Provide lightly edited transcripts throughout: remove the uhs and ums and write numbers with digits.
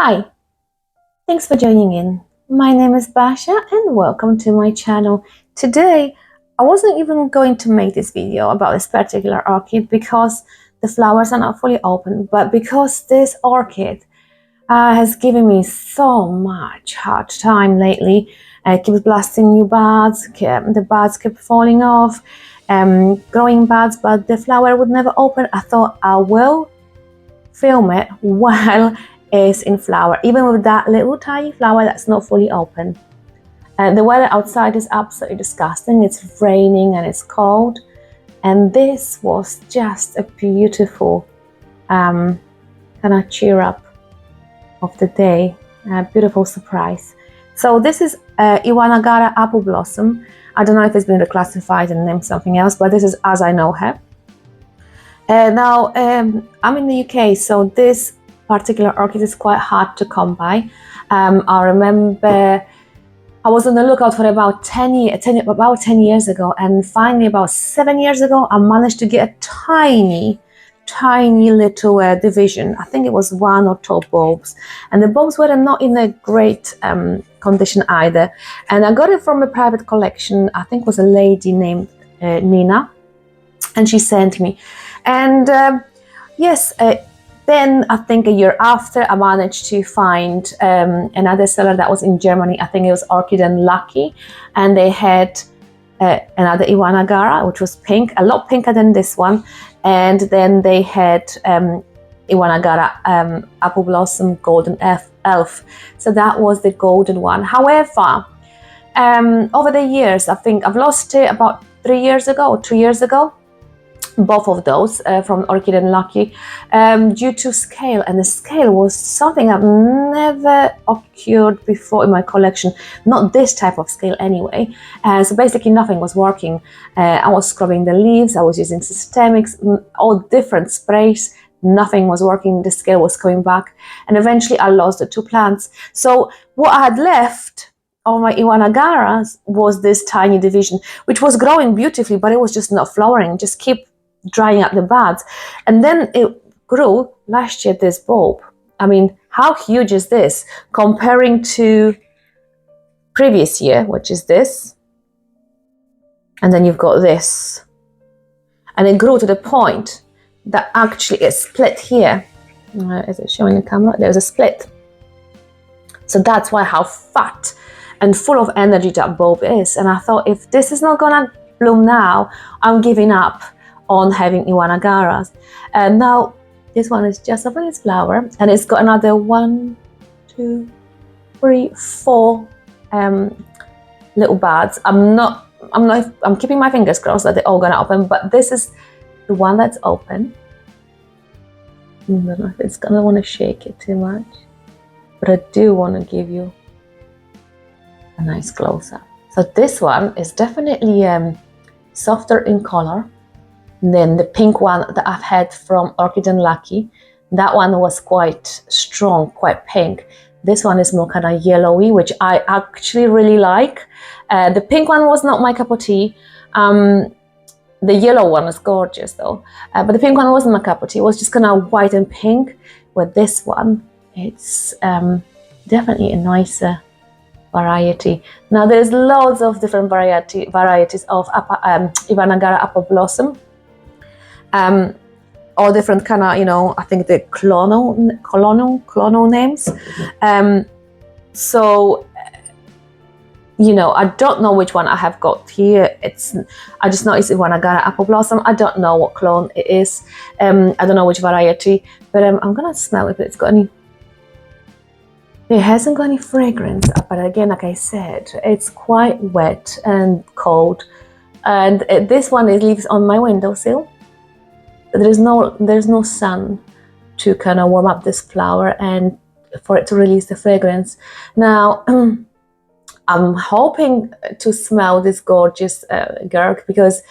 Hi, thanks for joining in. My name is Basha and welcome to my channel. Today, I wasn't even going to make this video about this particular orchid because the flowers are not fully open, but because this orchid has given me so much hard time lately. It keeps blasting new buds, the buds kept falling off, growing buds, but the flower would never open. I thought I will film it while it's in flower, even with that little tiny flower that's not fully open. And the weather outside is absolutely disgusting. It's raining and it's cold, and this was just a beautiful kind of cheer up of the day, a beautiful surprise. So this is Iwanagara Apple Blossom. I don't know if it's been reclassified and named something else, but this is as I know her. Now, I'm in the UK, so this particular orchid is quite hard to come by. I remember I was on the lookout for about 10 years ago, and finally about 7 years ago, I managed to get a tiny little division. I think it was 1 or 2 bulbs, and the bulbs were not in a great condition either. And I got it from a private collection. I think it was a lady named Nina, and she sent me. And yes, then I think a year after, I managed to find another seller that was in Germany. I think it was Orchid and Lucky, and they had another Iwanagara, which was pink, a lot pinker than this one. And then they had Iwanagara Apple Blossom Golden Elf. So that was the golden one. However, over the years, I think I've lost it about 3 years ago or 2 years ago. Both of those from Orchid and Lucky due to scale, and the scale was something I've never occurred before in my collection, not this type of scale anyway. So basically nothing was working. I was scrubbing the leaves, I was using systemics, all different sprays, nothing was working, the scale was coming back, and eventually I lost the 2 plants. So what I had left of my Iwanagaras was this tiny division, which was growing beautifully, but it was just not flowering, just keep drying up the buds. And then it grew last year, this bulb. I mean, how huge is this comparing to previous year, which is this, and then you've got this, and it grew to the point that actually it split here. Is it showing the camera? There's a split. So that's why how fat and full of energy that bulb is. And I thought, if this is not gonna bloom now, I'm giving up on having Iwanagaras. And now this one is just open its flower, and it's got another 1, 2, 3, 4 little buds. I'm keeping my fingers crossed that they're all gonna open, but this is the one that's open. I don't know if it's gonna want to shake it too much, but I do want to give you a nice close-up. So this one is definitely softer in color than the pink one that I've had from Orchid and Lucky. That one was quite strong, quite pink. This one is more kind of yellowy, which I actually really like. The pink one was not my cup of tea. The yellow one is gorgeous though, but the pink one wasn't my cup of tea. It was just kind of white and pink. With this one, it's definitely a nicer variety. Now there's loads of different varieties of Iwanagara Apple Blossom. All different kind of, I think the clonal names. So, I don't know which one I have got here. I just know it's Iwanagara Apple Blossom. I don't know what clone it is. I don't know which variety, but I'm gonna smell if it's got any. It hasn't got any fragrance, but again, like I said, it's quite wet and cold. And this one lives on my windowsill. There's no sun to kind of warm up this flower and for it to release the fragrance. Now, I'm hoping to smell this gorgeous girl, because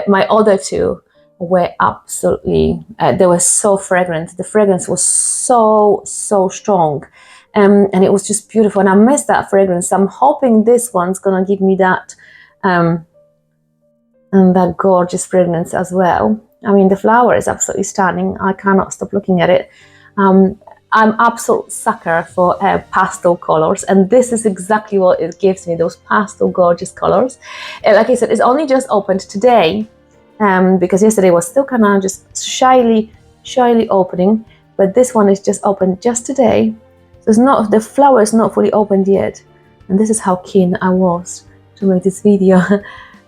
my other 2 were absolutely, they were so fragrant. The fragrance was so strong, and it was just beautiful, and I miss that fragrance. I'm hoping this one's gonna give me that and that gorgeous fragrance as well. I mean, the flower is absolutely stunning. I cannot stop looking at it. I'm absolute sucker for pastel colors, and this is exactly what it gives me, those pastel gorgeous colors. Like I said, it's only just opened today, because yesterday was still kind of just shyly opening, but this one is just opened just today. So it's not, the flower is not fully opened yet, and this is how keen I was to make this video.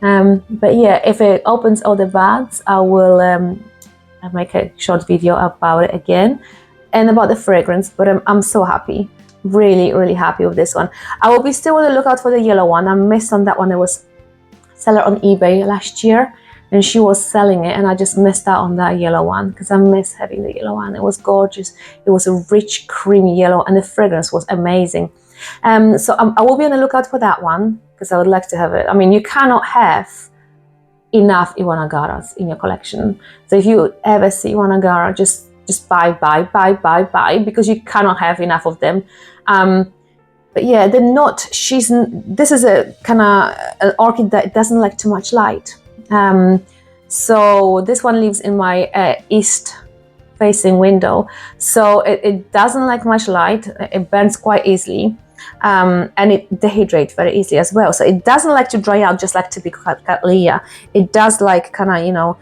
But yeah, if it opens all the buds, I will make a short video about it again and about the fragrance. But I'm so happy, really happy with this one. I will be still on the lookout for the yellow one. I missed on that one. There was a seller on eBay last year, and she was selling it, and I just missed out on that yellow one because I miss having the yellow one. It was gorgeous. It was a rich, creamy yellow, and the fragrance was amazing. So I will be on the lookout for that one because I would like to have it. I mean, you cannot have enough Iwanagaras in your collection. So if you ever see Iwanagara, just buy, because you cannot have enough of them. But yeah, they're not. This is a kind of an orchid that doesn't like too much light. So this one lives in my east facing window, so it doesn't like much light. It burns quite easily, and it dehydrates very easily as well. So it doesn't like to dry out just like typical Cattleya. It does like kind of, you know,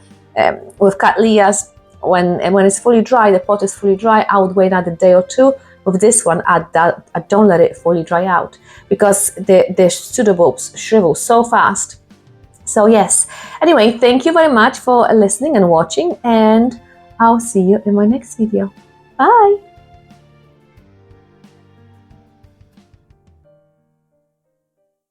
with Cattleyas, when it's fully dry, the pot is fully dry, I would wait another day or two. With this one, I don't let it fully dry out because the pseudobulbs shrivel so fast. So yes, anyway, thank you very much for listening and watching, and I'll see you in my next video. Bye!